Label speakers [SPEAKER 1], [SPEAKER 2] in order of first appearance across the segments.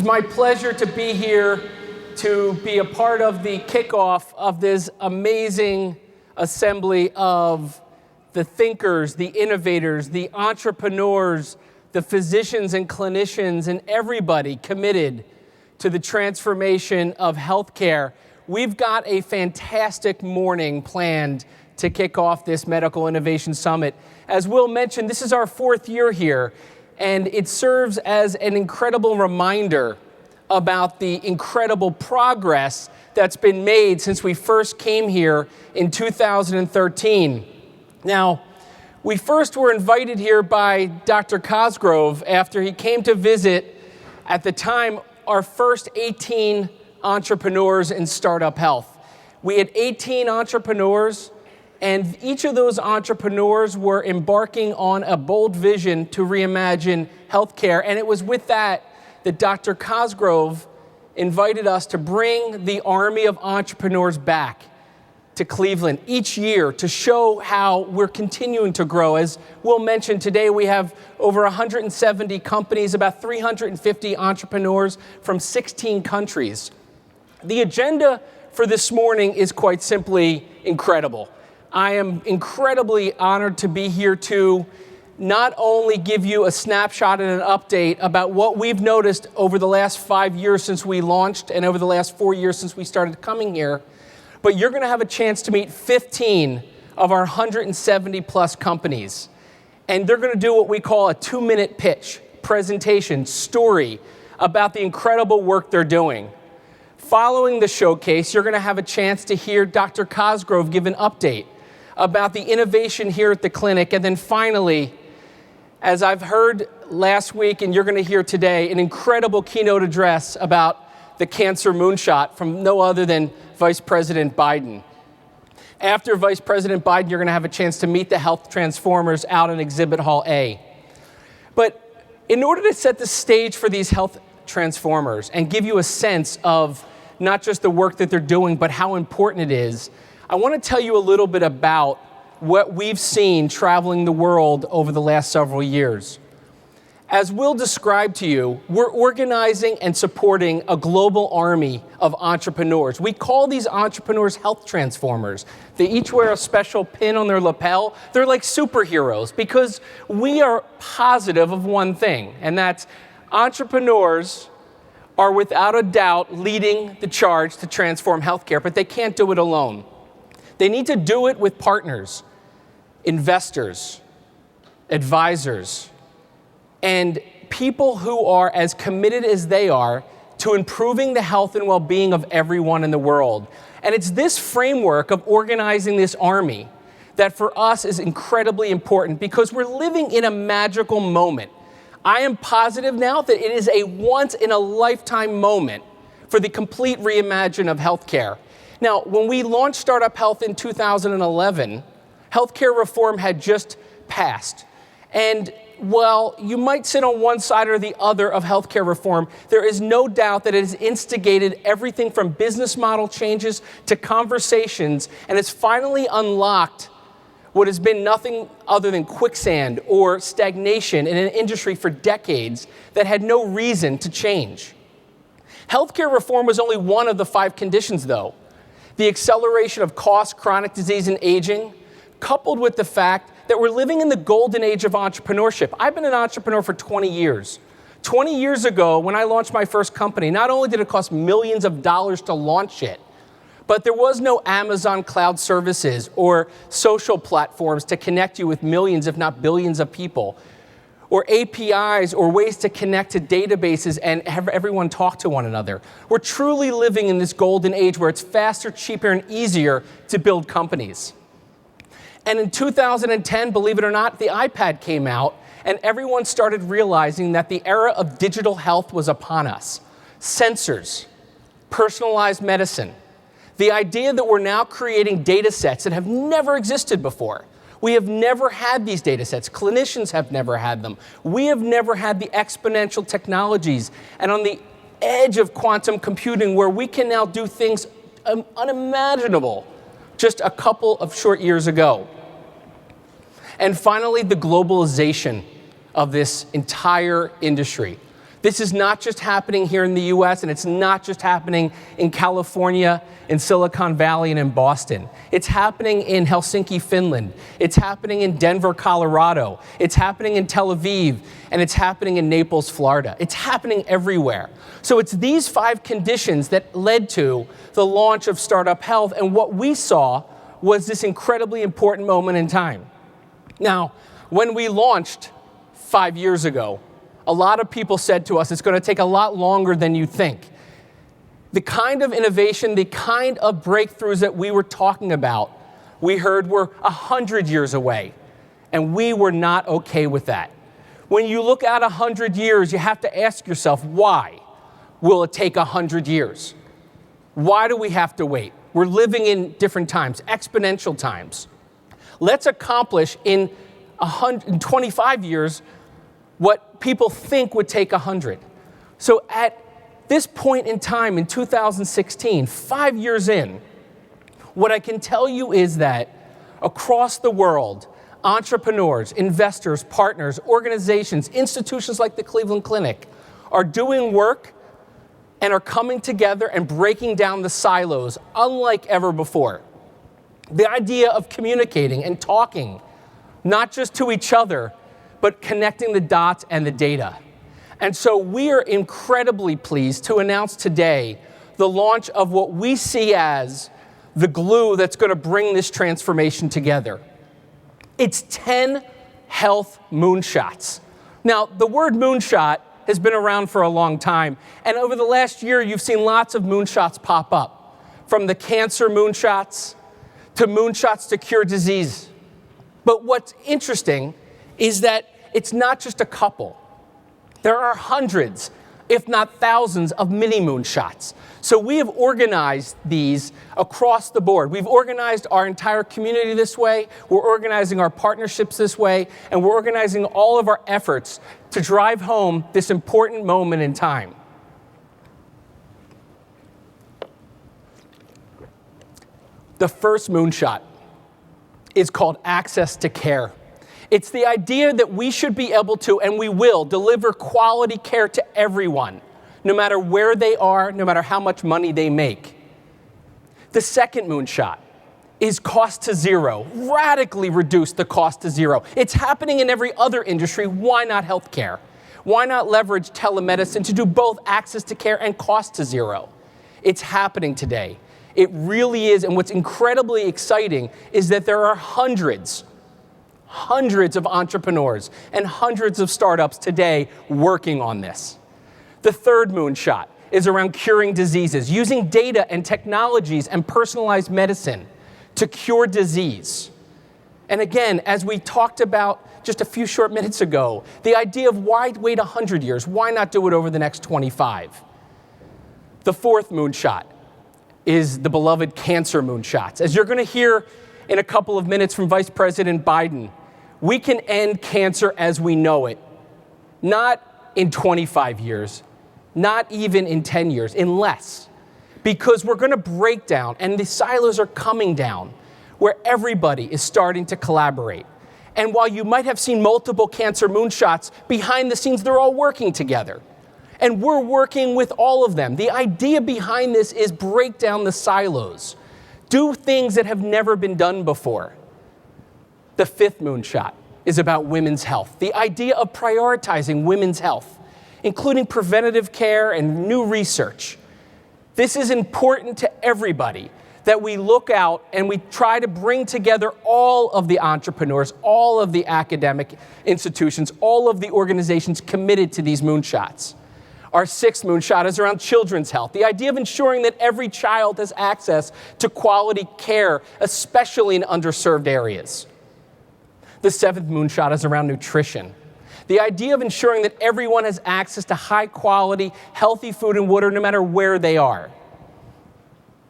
[SPEAKER 1] my pleasure to be here to be a part of the kickoff of this amazing assembly of the thinkers, the innovators, the entrepreneurs, the physicians and clinicians, and everybody committed to the transformation of healthcare. We've got a fantastic morning planned to kick off this Medical Innovation Summit. As Will mentioned, this is our 4th year here, and it serves as an incredible reminder about the incredible progress that's been made since we first came here in 2013. Now, we first were invited here by Dr. Cosgrove after he came to visit, at the time, our first 18 entrepreneurs in StartUp Health. We had 18 entrepreneurs, and each of those entrepreneurs were embarking on a bold vision to reimagine healthcare. And it was with that Dr. Cosgrove invited us to bring the army of entrepreneurs back to Cleveland each year to show how we're continuing to grow. As Will mentioned, today we have over 170 companies, about 350 entrepreneurs from 16 countries. The agenda for this morning is quite simply incredible. I am incredibly honored to be here to not only give you a snapshot and an update about what we've noticed over the last 5 years since we launched and over the last 4 years since we started coming here, but you're going to have a chance to meet 15 of our 170 plus companies. And they're going to do what we call a 2-minute pitch, presentation, story about the incredible work they're doing. Following the showcase, you're going to have a chance to hear Dr. Cosgrove give an update about the innovation here at the clinic. And then finally, as I've heard last week and you're going to hear today, an incredible keynote address about the cancer moonshot from no other than Vice President Biden. After Vice President Biden, you're going to have a chance to meet the health transformers out in Exhibit Hall A. But in order to set the stage for these health transformers and give you a sense of not just the work that they're doing, but how important it is, I want to tell you a little bit about what we've seen traveling the world over the last several years. As Will described to you, we're organizing and supporting a global army of entrepreneurs. We call these entrepreneurs health transformers. They each wear a special pin on their lapel. They're like superheroes because we are positive of one thing, and that's entrepreneurs are without a doubt leading the charge to transform healthcare, but they can't do it alone. They need to do it with partners, investors, advisors, and people who are as committed as they are to improving the health and well-being of everyone in the world. And it's this framework of organizing this army that for us is incredibly important because we're living in a magical moment. I am positive now that it is a once-in-a-lifetime moment for the complete reimagining of healthcare. Now, when we launched StartUp Health in 2011, healthcare reform had just passed. And while you might sit on one side or the other of healthcare reform, there is no doubt that it has instigated everything from business model changes to conversations, and it's finally unlocked what has been nothing other than quicksand or stagnation in an industry for decades that had no reason to change. Healthcare reform was only one of the 5 conditions, though. The acceleration of cost, chronic disease, and aging, coupled with the fact that we're living in the golden age of entrepreneurship. I've been an entrepreneur for 20 years. 20 years ago, when I launched my first company, not only did it cost millions of dollars to launch it, but there was no Amazon Cloud Services or social platforms to connect you with millions, if not billions of people, or APIs or ways to connect to databases and have everyone talk to one another. We're truly living in this golden age where it's faster, cheaper, and easier to build companies. And in 2010, believe it or not, the iPad came out, and everyone started realizing that the era of digital health was upon us. Sensors, personalized medicine, the idea that we're now creating data sets that have never existed before. We have never had these data sets. Clinicians have never had them. We have never had the exponential technologies. And on the edge of quantum computing, where we can now do things unimaginable just a couple of short years ago. And finally, the globalization of this entire industry. This is not just happening here in the US, and it's not just happening in California, in Silicon Valley, and in Boston. It's happening in Helsinki, Finland. It's happening in Denver, Colorado. It's happening in Tel Aviv, and it's happening in Naples, Florida. It's happening everywhere. So it's these 5 conditions that led to the launch of Startup Health, and what we saw was this incredibly important moment in time. Now, when we launched 5 years ago, a lot of people said to us, it's going to take a lot longer than you think. The kind of innovation, the kind of breakthroughs that we were talking about, we heard were 100 years away, and we were not okay with that. When you look at 100 years, you have to ask yourself, why will it take 100 years? Why do we have to wait? We're living in different times, exponential times. Let's accomplish in 25 years what people think would take 100. So at this point in time, in 2016, 5 years in, what I can tell you is that across the world, entrepreneurs, investors, partners, organizations, institutions like the Cleveland Clinic are doing work and are coming together and breaking down the silos unlike ever before. The idea of communicating and talking, not just to each other, but connecting the dots and the data. And so we are incredibly pleased to announce today the launch of what we see as the glue that's going to bring this transformation together. It's 10 health moonshots. Now, the word moonshot has been around for a long time, and over the last year, you've seen lots of moonshots pop up, from the cancer moonshots to moonshots to cure disease. But what's interesting is that it's not just a couple. There are hundreds, if not thousands, of mini moonshots. So we have organized these across the board. We've organized our entire community this way, we're organizing our partnerships this way, and we're organizing all of our efforts to drive home this important moment in time. The first moonshot is called access to care. It's the idea that we should be able to, and we will, deliver quality care to everyone, no matter where they are, no matter how much money they make. The second moonshot is cost to zero. Radically reduce the cost to zero. It's happening in every other industry. Why not healthcare? Why not leverage telemedicine to do both access to care and cost to zero? It's happening today. It really is, and what's incredibly exciting is that there are hundreds of entrepreneurs and hundreds of startups today working on this. The third moonshot is around curing diseases, using data and technologies and personalized medicine to cure disease. And again, as we talked about just a few short minutes ago, the idea of why wait 100 years? Why not do it over the next 25? The fourth moonshot is the beloved cancer moonshots. As you're going to hear in a couple of minutes from Vice President Biden, we can end cancer as we know it, not in 25 years, not even in 10 years, in less. Because we're going to break down, and the silos are coming down, where everybody is starting to collaborate. And while you might have seen multiple cancer moonshots, behind the scenes, they're all working together. And we're working with all of them. The idea behind this is break down the silos. Do things that have never been done before. The fifth moonshot is about women's health. The idea of prioritizing women's health, including preventative care and new research. This is important to everybody, that we look out and we try to bring together all of the entrepreneurs, all of the academic institutions, all of the organizations committed to these moonshots. Our sixth moonshot is around children's health, the idea of ensuring that every child has access to quality care, especially in underserved areas. The seventh moonshot is around nutrition, the idea of ensuring that everyone has access to high quality, healthy food and water no matter where they are.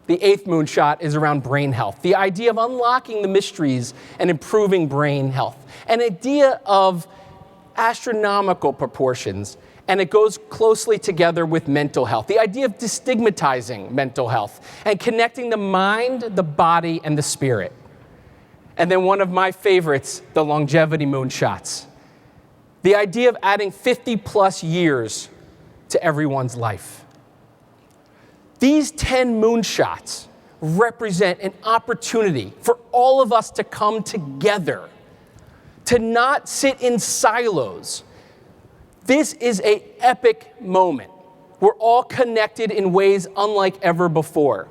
[SPEAKER 1] The eighth moonshot is around brain health, the idea of unlocking the mysteries and improving brain health, an idea of astronomical proportions. And it goes closely together with mental health, the idea of destigmatizing mental health and connecting the mind, the body, and the spirit. And then one of my favorites, the longevity moonshots, the idea of adding 50 plus years to everyone's life. These 10 moonshots represent an opportunity for all of us to come together, to not sit in silos. This is an epic moment. We're all connected in ways unlike ever before.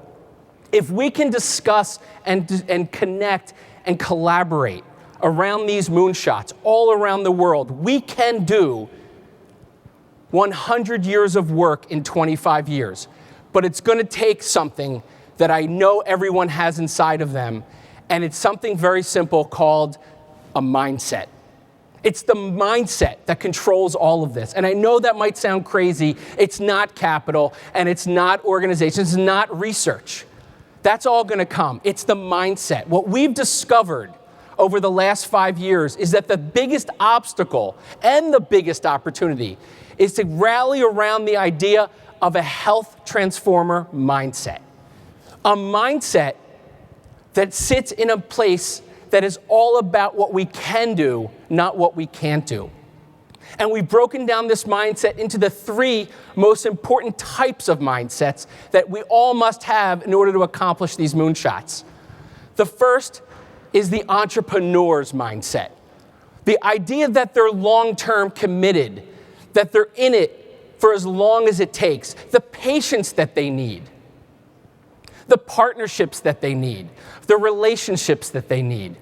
[SPEAKER 1] If we can discuss and connect and collaborate around these moonshots all around the world, we can do 100 years of work in 25 years. But it's going to take something that I know everyone has inside of them, and it's something very simple called a mindset. It's the mindset that controls all of this. And I know that might sound crazy. It's not capital, and it's not organization, it's not research. That's all going to come. It's the mindset. What we've discovered over the last 5 years is that the biggest obstacle and the biggest opportunity is to rally around the idea of a health transformer mindset. A mindset that sits in a place that is all about what we can do, not what we can't do. And we've broken down this mindset into the 3 most important types of mindsets that we all must have in order to accomplish these moonshots. The first is the entrepreneur's mindset. The idea that they're long-term committed, that they're in it for as long as it takes, the patience that they need, the partnerships that they need, the relationships that they need,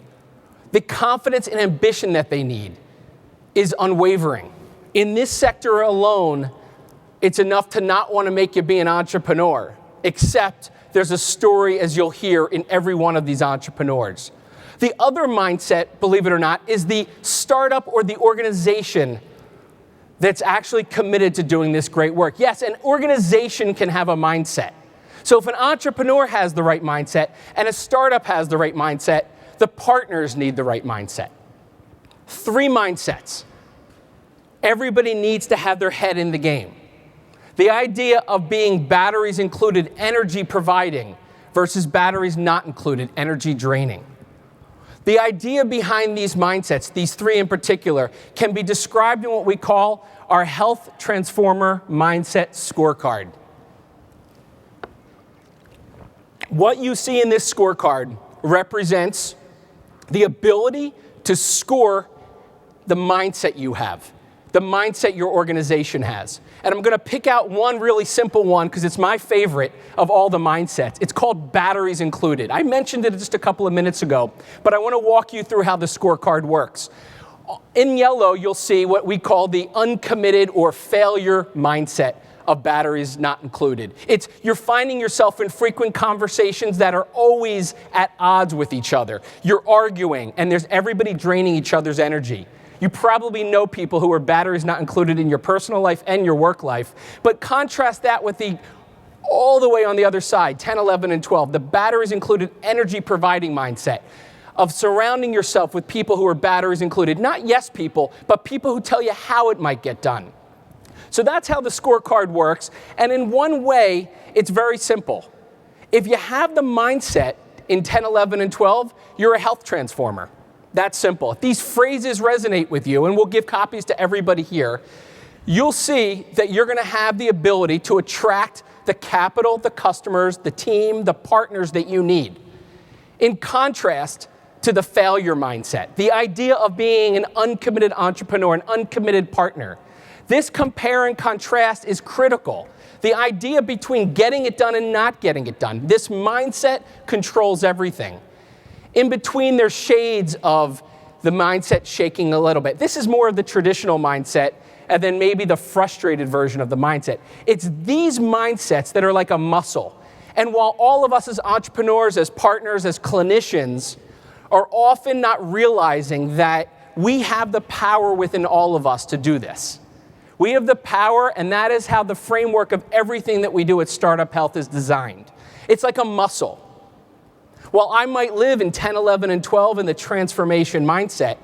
[SPEAKER 1] the confidence and ambition that they need is unwavering. In this sector alone, it's enough to not want to make you be an entrepreneur, except there's a story, as you'll hear, in every one of these entrepreneurs. The other mindset, believe it or not, is the startup or the organization that's actually committed to doing this great work. Yes, an organization can have a mindset. So if an entrepreneur has the right mindset and a startup has the right mindset, the partners need the right mindset. 3 mindsets. Everybody needs to have their head in the game. The idea of being batteries included, energy providing, versus batteries not included, energy draining. The idea behind these mindsets, these 3 in particular, can be described in what we call our Health Transformer Mindset Scorecard. What you see in this scorecard represents the ability to score the mindset you have, the mindset your organization has. And I'm going to pick out one really simple one because it's my favorite of all the mindsets. It's called batteries included. I mentioned it just a couple of minutes ago, but I want to walk you through how the scorecard works. In yellow, you'll see what we call the uncommitted or failure mindset of batteries not included. It's you're finding yourself in frequent conversations that are always at odds with each other. You're arguing, and there's everybody draining each other's energy. You probably know people who are batteries not included in your personal life and your work life. But contrast that with all the way on the other side, 10, 11, and 12, the batteries included energy providing mindset of surrounding yourself with people who are batteries included. Not yes people, but people who tell you how it might get done. So that's how the scorecard works. And in one way, it's very simple. If you have the mindset in 10, 11, and 12, you're a health transformer. That's simple. If these phrases resonate with you, and we'll give copies to everybody here, you'll see that you're going to have the ability to attract the capital, the customers, the team, the partners that you need. In contrast to the failure mindset, the idea of being an uncommitted entrepreneur, an uncommitted partner. This compare and contrast is critical. The idea between getting it done and not getting it done. This mindset controls everything. In between, there's shades of the mindset shaking a little bit. This is more of the traditional mindset, and then maybe the frustrated version of the mindset. It's these mindsets that are like a muscle. And while all of us as entrepreneurs, as partners, as clinicians, are often not realizing that we have the power within all of us to do this. We have the power, and that is how the framework of everything that we do at Startup Health is designed. It's like a muscle. While I might live in 10, 11, and 12 in the transformation mindset,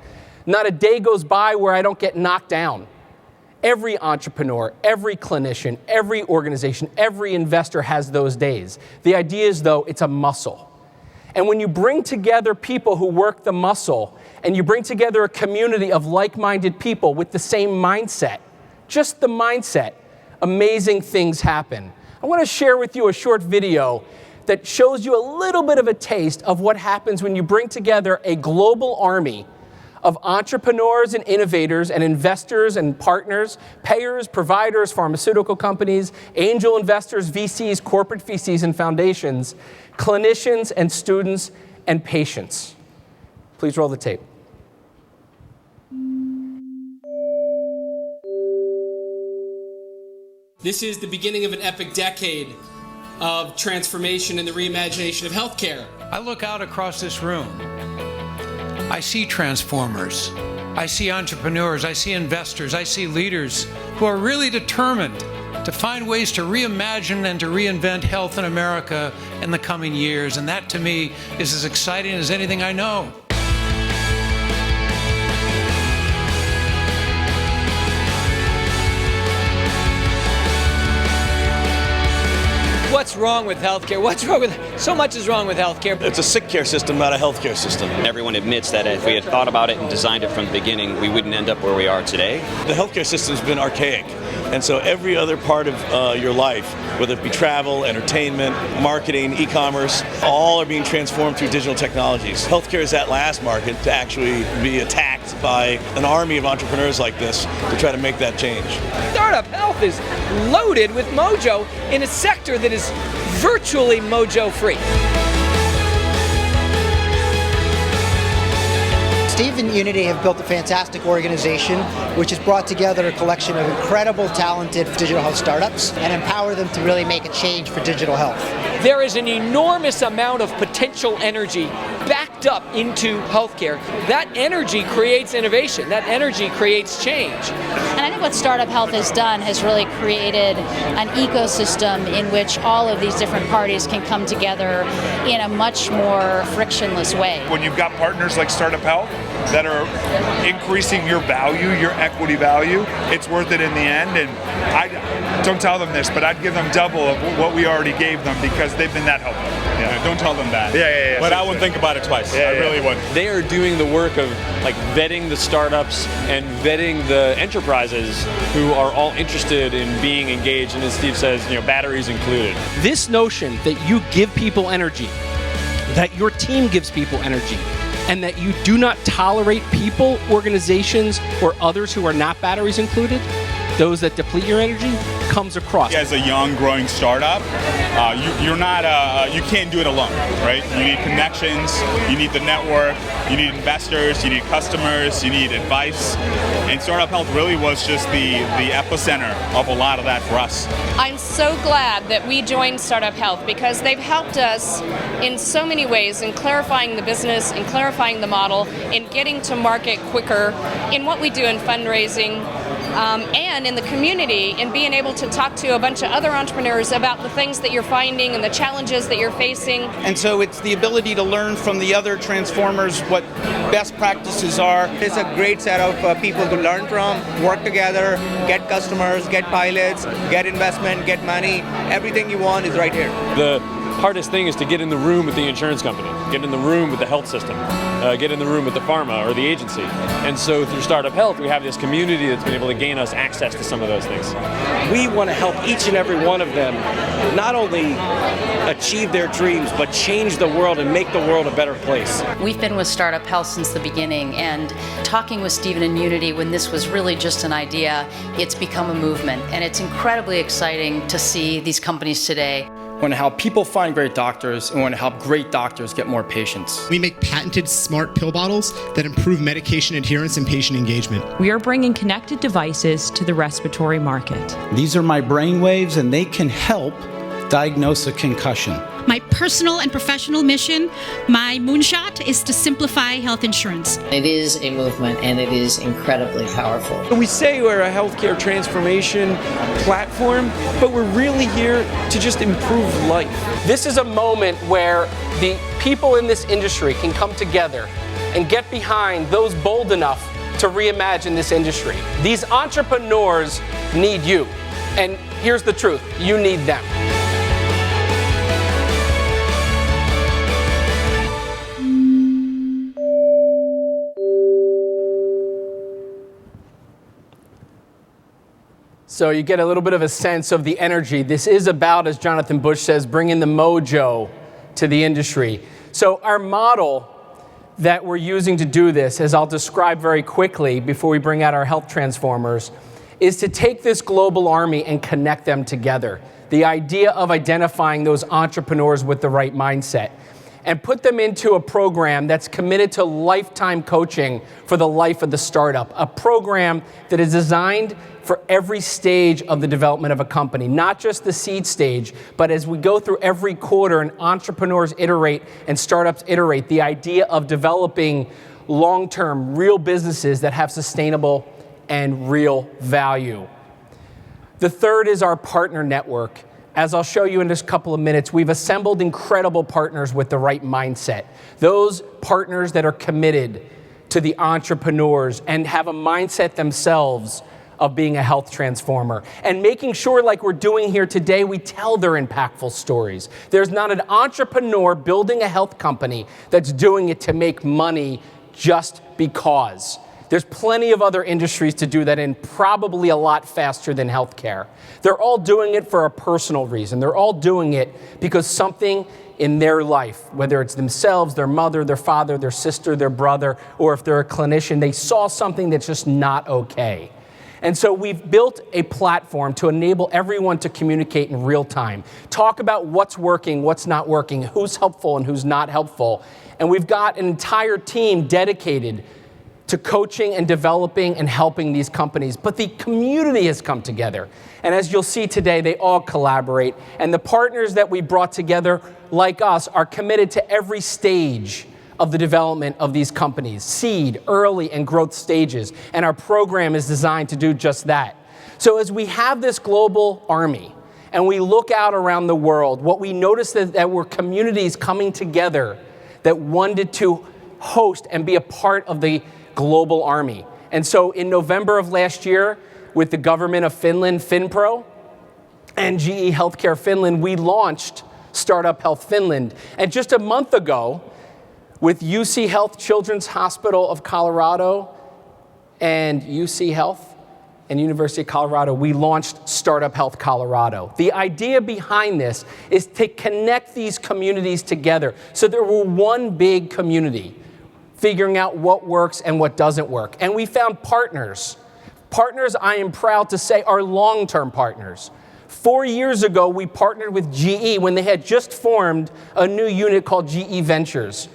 [SPEAKER 1] not a day goes by where I don't get knocked down. Every entrepreneur, every clinician, every organization, every investor has those days. The idea is, though, it's a muscle. And when you bring together people who work the muscle, and you bring together a community of like-minded people with the same mindset, just the mindset amazing things happen. I want to share with you a short video that shows you a little bit of a taste of what happens when you bring together a global army of entrepreneurs and innovators and investors and partners, payers, providers, pharmaceutical companies, angel investors, VCs, corporate VCs and foundations, clinicians and students and patients. Please roll the tape. This is the beginning of an epic decade of transformation and the reimagination of healthcare.
[SPEAKER 2] I look out across this room. I see transformers. I see entrepreneurs. I see investors. I see leaders who are really determined to find ways to reimagine and to reinvent health in America in the coming years. And that, to me, is as exciting as anything I know.
[SPEAKER 3] What's wrong with healthcare? So much is wrong with healthcare.
[SPEAKER 4] It's a sick care system, not a healthcare system. Everyone admits that if we had thought about it and designed it from the beginning, we wouldn't end up where we are today.
[SPEAKER 5] The healthcare system's been archaic. And so every other part of your life, whether it be travel, entertainment, marketing, e-commerce, all are being transformed through digital technologies. Healthcare is that last market to actually be attacked by an army of entrepreneurs like this to try to make that change.
[SPEAKER 3] Startup health is loaded with mojo in a sector that is virtually mojo-free.
[SPEAKER 6] Steve and Unity have built a fantastic organization which has brought together a collection of incredible, talented digital health startups and empower them to really make a change for digital health.
[SPEAKER 3] There is an enormous amount of potential energy backed up into healthcare. That energy creates innovation. That energy creates change.
[SPEAKER 7] And I think what Startup Health has done has really created an ecosystem in which all of these different parties can come together in a much more frictionless way.
[SPEAKER 8] When you've got partners like Startup Health that are increasing your value, your equity value, it's worth it in the end. And I don't tell them this, but I'd give them double of what we already gave them because they've been that helpful.
[SPEAKER 9] Yeah, don't tell them that.
[SPEAKER 8] Yeah.
[SPEAKER 9] But I wouldn't think about it twice. I really wouldn't.
[SPEAKER 10] They are doing the work of like vetting the startups and vetting the enterprises who are all interested in being engaged. And as Steve says, batteries included.
[SPEAKER 1] This notion that you give people energy, that your team gives people energy, and that you do not tolerate people, organizations, or others who are not batteries included, those that deplete your energy, comes across.
[SPEAKER 9] As a young, growing startup, you can't do it alone, right? You need connections, you need the network, you need investors, you need customers, you need advice. And Startup Health really was just the epicenter of a lot of that for us.
[SPEAKER 11] I'm so glad that we joined Startup Health because they've helped us in so many ways in clarifying the business, in clarifying the model, in getting to market quicker, in what we do in fundraising, and in the community, and being able to talk to a bunch of other entrepreneurs about the things that you're finding and the challenges that you're facing.
[SPEAKER 12] And so it's the ability to learn from the other transformers what best practices are.
[SPEAKER 13] It's a great set of people to learn from, work together, get customers, get pilots, get investment, get money. Everything you want is right here.
[SPEAKER 10] The hardest thing is to get in the room with the insurance company, get in the room with the health system, get in the room with the pharma or the agency. And so through Startup Health, we have this community that's been able to gain us access to some of those things.
[SPEAKER 14] We want to help each and every one of them not only achieve their dreams, but change the world and make the world a better place.
[SPEAKER 7] We've been with Startup Health since the beginning, and talking with Stephen and Unity when this was really just an idea, it's become a movement. And it's incredibly exciting to see these companies today.
[SPEAKER 15] We want to help people find great doctors, and we want to help great doctors get more patients.
[SPEAKER 16] We make patented smart pill bottles that improve medication adherence and patient engagement.
[SPEAKER 17] We are bringing connected devices to the respiratory market.
[SPEAKER 18] These are my brain waves, and they can help diagnose a concussion.
[SPEAKER 19] My personal and professional mission, my moonshot, is to simplify health insurance.
[SPEAKER 20] It is a movement, and it is incredibly powerful.
[SPEAKER 3] We say we're a healthcare transformation platform, but we're really here to just improve life.
[SPEAKER 1] This is a moment where the people in this industry can come together and get behind those bold enough to reimagine this industry. These entrepreneurs need you. And here's the truth, you need them. So you get a little bit of a sense of the energy. This is about, as Jonathan Bush says, bringing the mojo to the industry. So our model that we're using to do this, as I'll describe very quickly before we bring out our health transformers, is to take this global army and connect them together. The idea of identifying those entrepreneurs with the right mindset and put them into a program that's committed to lifetime coaching for the life of the startup, a program that is designed for every stage of the development of a company, not just the seed stage, but as we go through every quarter and entrepreneurs iterate and startups iterate, the idea of developing long-term real businesses that have sustainable and real value. The third is our partner network. As I'll show you in just a couple of minutes, we've assembled incredible partners with the right mindset. Those partners that are committed to the entrepreneurs and have a mindset themselves of being a health transformer. And making sure, like we're doing here today, we tell their impactful stories. There's not an entrepreneur building a health company that's doing it to make money just because. There's plenty of other industries to do that in, probably a lot faster than healthcare. They're all doing it for a personal reason. They're all doing it because something in their life, whether it's themselves, their mother, their father, their sister, their brother, or if they're a clinician, they saw something that's just not okay. And so we've built a platform to enable everyone to communicate in real time, talk about what's working, what's not working, who's helpful and who's not helpful. And we've got an entire team dedicated to coaching and developing and helping these companies. But the community has come together. And as you'll see today, they all collaborate. And the partners that we brought together, like us, are committed to every stage of the development of these companies, seed, early, and growth stages. And our program is designed to do just that. So as we have this global army, and we look out around the world, what we notice is that we're communities coming together that wanted to host and be a part of the global army. And so in November of last year, with the government of Finland, FinPro, and GE Healthcare Finland, we launched StartUp Health Finland. And just a month ago, with UC Health Children's Hospital of Colorado and UC Health and University of Colorado, we launched StartUp Health Colorado. The idea behind this is to connect these communities together so there were one big community, figuring out what works and what doesn't work. And we found partners. Partners, I am proud to say, are long-term partners. 4 years ago, we partnered with GE when they had just formed a new unit called GE Ventures,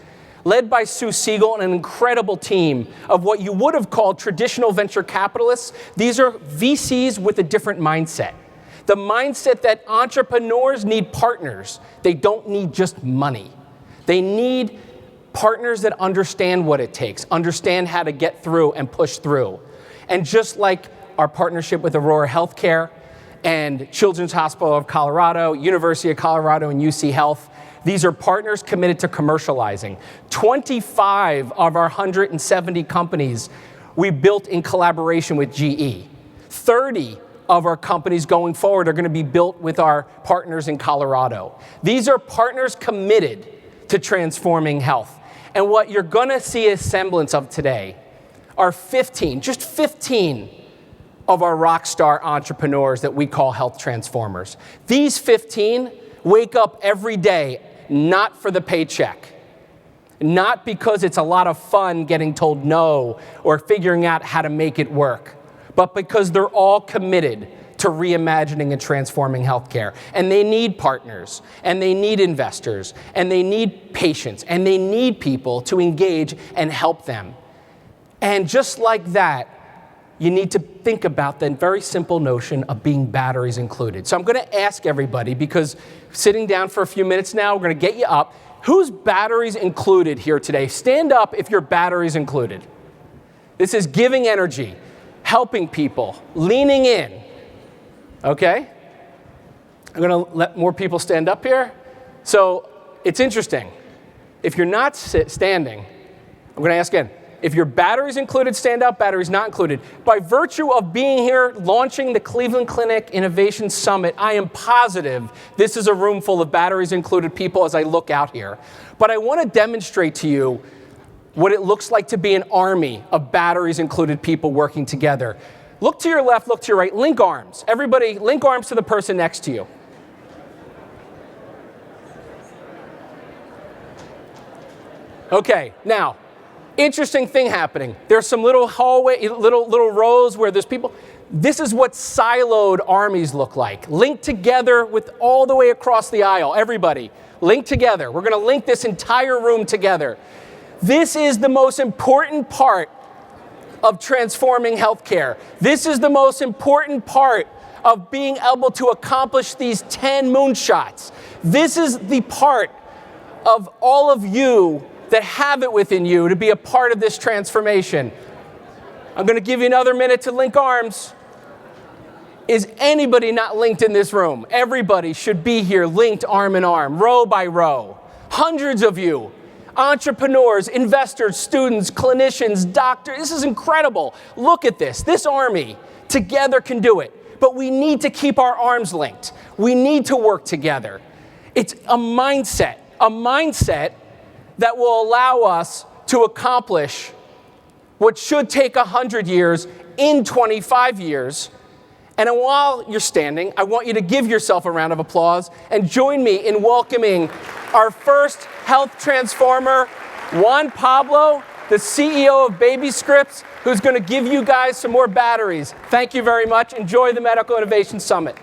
[SPEAKER 1] led by Sue Siegel and an incredible team of what you would have called traditional venture capitalists. These are VCs with a different mindset. The mindset that entrepreneurs need partners. They don't need just money. They need partners that understand what it takes, understand how to get through and push through. And just like our partnership with Aurora Healthcare and Children's Hospital of Colorado, University of Colorado, and UC Health, these are partners committed to commercializing. 25 of our 170 companies we built in collaboration with GE. 30 of our companies going forward are going to be built with our partners in Colorado. These are partners committed to transforming health. And what you're going to see a semblance of today are 15, just 15 of our rock star entrepreneurs that we call health transformers. These 15 wake up every day not for the paycheck, not because it's a lot of fun getting told no or figuring out how to make it work, but because they're all committed to reimagining and transforming healthcare. And they need partners, and they need investors, and they need patients, and they need people to engage and help them. And just like that, you need to think about the very simple notion of being batteries included. So I'm going to ask everybody, because sitting down for a few minutes now, we're going to get you up. Who's batteries included here today? Stand up if your batteries included. This is giving energy, helping people, leaning in. Okay? I'm going to let more people stand up here. So it's interesting. If you're not standing, I'm going to ask again. If your batteries included, stand up, batteries not included. By virtue of being here, launching the Cleveland Clinic Innovation Summit, I am positive this is a room full of batteries included people as I look out here. But I want to demonstrate to you what it looks like to be an army of batteries included people working together. Look to your left, look to your right. Link arms. Everybody, link arms to the person next to you. Okay, now, interesting thing happening. There's some little hallway, little rows where there's people. This is what siloed armies look like. Linked together with all the way across the aisle. Everybody, link together. We're going to link this entire room together. This is the most important part of transforming healthcare. This is the most important part of being able to accomplish these 10 moonshots. This is the part of all of you that have it within you to be a part of this transformation. I'm going to give you another minute to link arms. Is anybody not linked in this room? Everybody should be here linked arm in arm, row by row. Hundreds of you, entrepreneurs, investors, students, clinicians, doctors. This is incredible. Look at this. This army together can do it. But we need to keep our arms linked. We need to work together. It's a mindset that will allow us to accomplish what should take 100 years in 25 years. And while you're standing, I want you to give yourself a round of applause and join me in welcoming our first health transformer, Juan Pablo, the CEO of Baby Scripts, who's going to give you guys some more batteries. Thank you very much. Enjoy the Medical Innovation Summit.